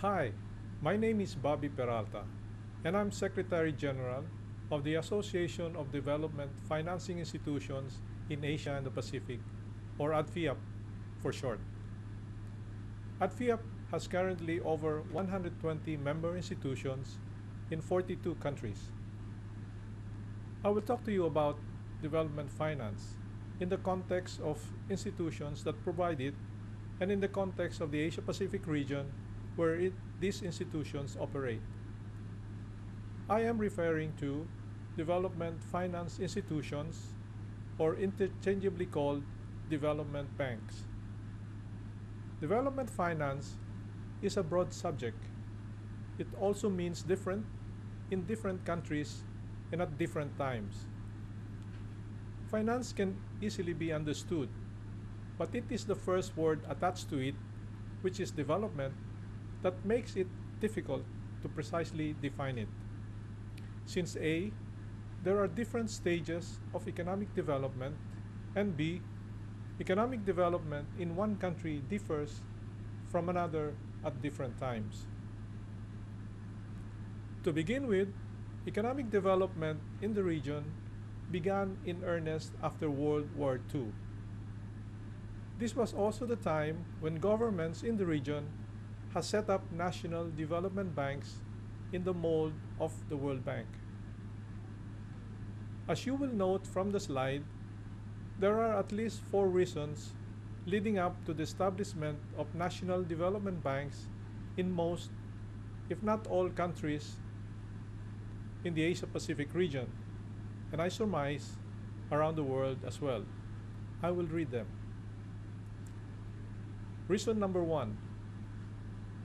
Hi, my name is Bobby Peralta, and I'm Secretary General of the Association of Development Financing Institutions in Asia and the Pacific, or ADFIAP for short. ADFIAP has currently over 120 member institutions in 42 countries. I will talk to you about development finance in the context of institutions that provide it and in the context of the Asia-Pacific region where these institutions operate. I am referring to development finance institutions, or interchangeably called development banks. Development finance is a broad subject. It also means different in different countries and at different times. Finance can easily be understood, but it is the first word attached to it, which is development, that makes it difficult to precisely define it. Since A, there are different stages of economic development, and B, economic development in one country differs from another at different times. To begin with, economic development in the region began in earnest after World War II. This was also the time when governments in the region has set up national development banks in the mold of the World Bank. As you will note from the slide, there are at least 4 reasons leading up to the establishment of national development banks in most, if not all, countries in the Asia-Pacific region, and I surmise around the world as well. I will read them. Reason number 1.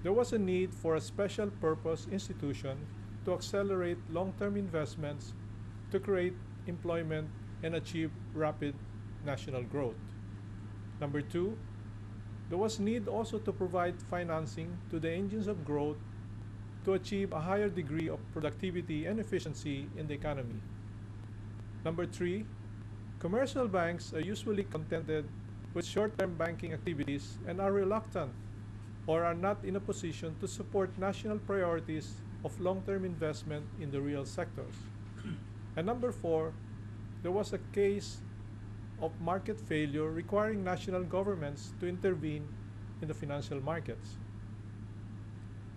There was a need for a special purpose institution to accelerate long-term investments to create employment and achieve rapid national growth. Number 2, there was need also to provide financing to the engines of growth to achieve a higher degree of productivity and efficiency in the economy. Number 3, commercial banks are usually contented with short-term banking activities and are reluctant or are not in a position to support national priorities of long-term investment in the real sectors. And number 4, there was a case of market failure requiring national governments to intervene in the financial markets.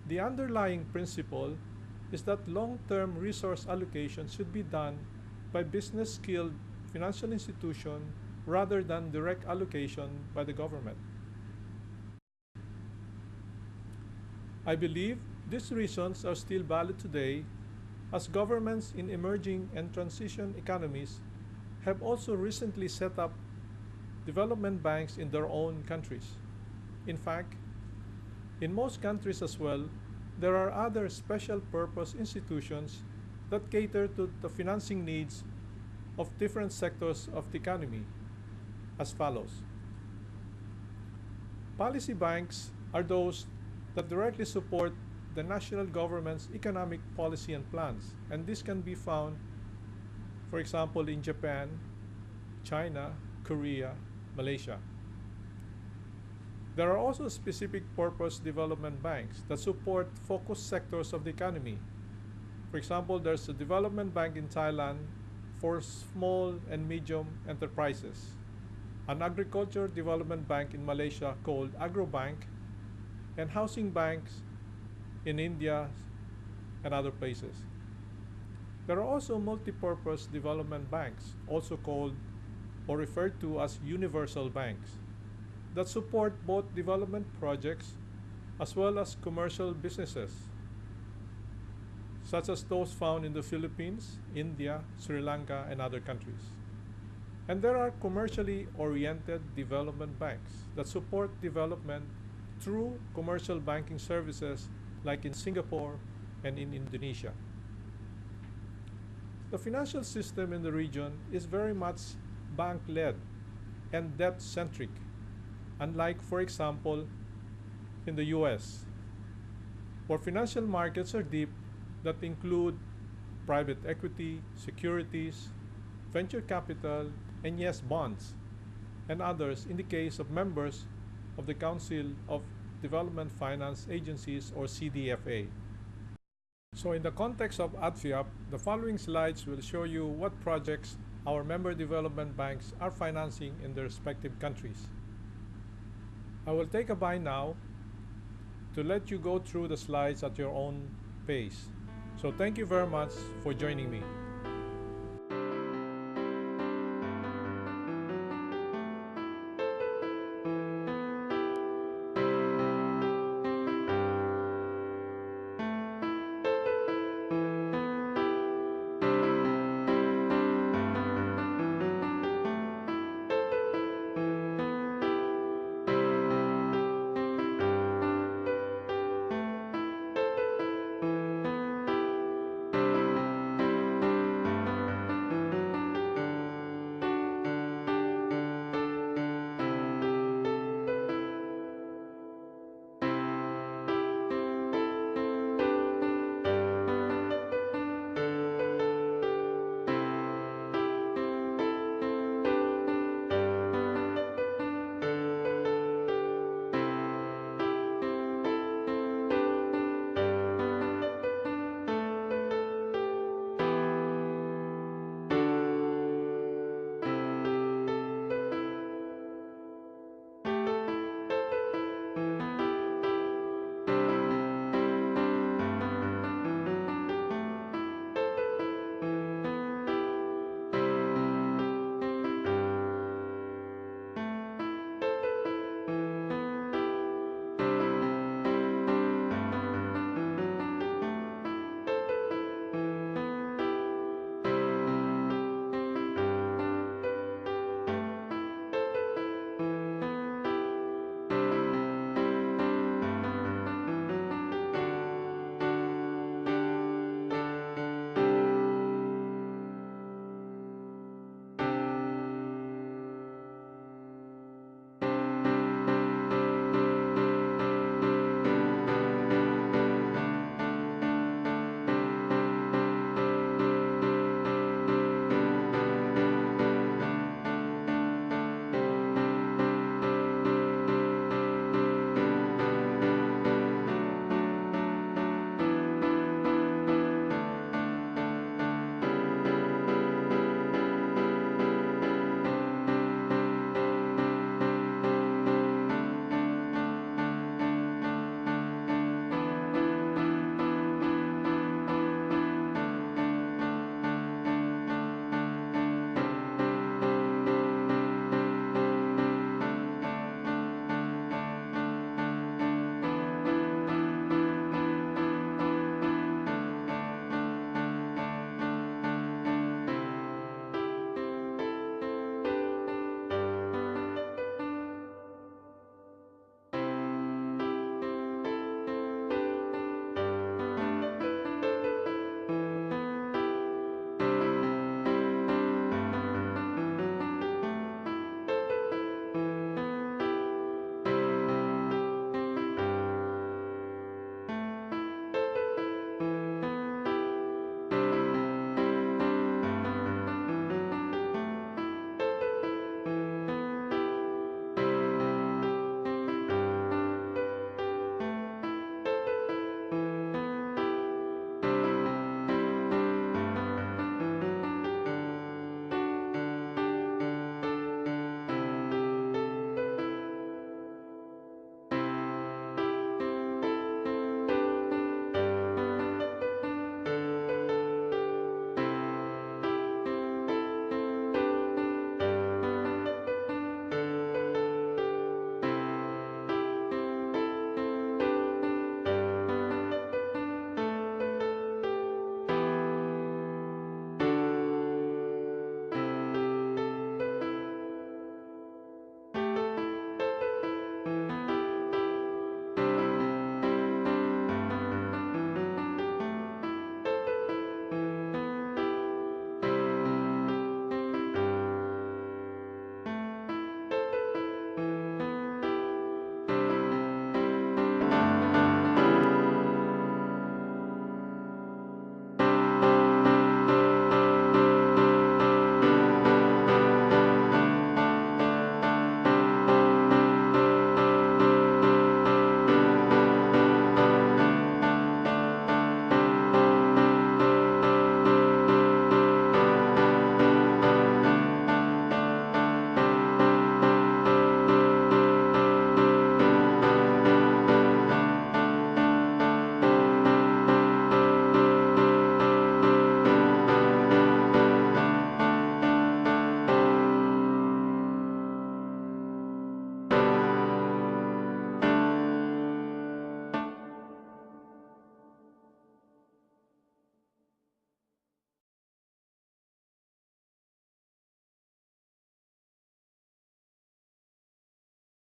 The underlying principle is that long-term resource allocation should be done by business-skilled financial institutions rather than direct allocation by the government. I believe these reasons are still valid today, as governments in emerging and transition economies have also recently set up development banks in their own countries. In fact, in most countries as well, there are other special purpose institutions that cater to the financing needs of different sectors of the economy, as follows. Policy banks are those that directly support the national government's economic policy and plans, and this can be found, for example, in Japan, China, Korea, Malaysia. There are also specific purpose development banks that support focused sectors of the economy. For example, there's a development bank in Thailand for small and medium enterprises, an agriculture development bank in Malaysia called Agrobank, and housing banks in India and other places. There are also multi-purpose development banks, also called or referred to as universal banks, that support both development projects as well as commercial businesses, such as those found in the Philippines, India, Sri Lanka, and other countries. And there are commercially oriented development banks that support development through commercial banking services like in Singapore and in Indonesia. The financial system in the region is very much bank-led and debt-centric, unlike, for example, in the US, where financial markets are deep that include private equity, securities, venture capital, and yes, bonds, and others in the case of members of the Council of Development Finance Agencies or CDFA. So in the context of ADFIAP, the following slides will show you what projects our member development banks are financing in their respective countries. I will take a bye now to let you go through the slides at your own pace. So thank you very much for joining me.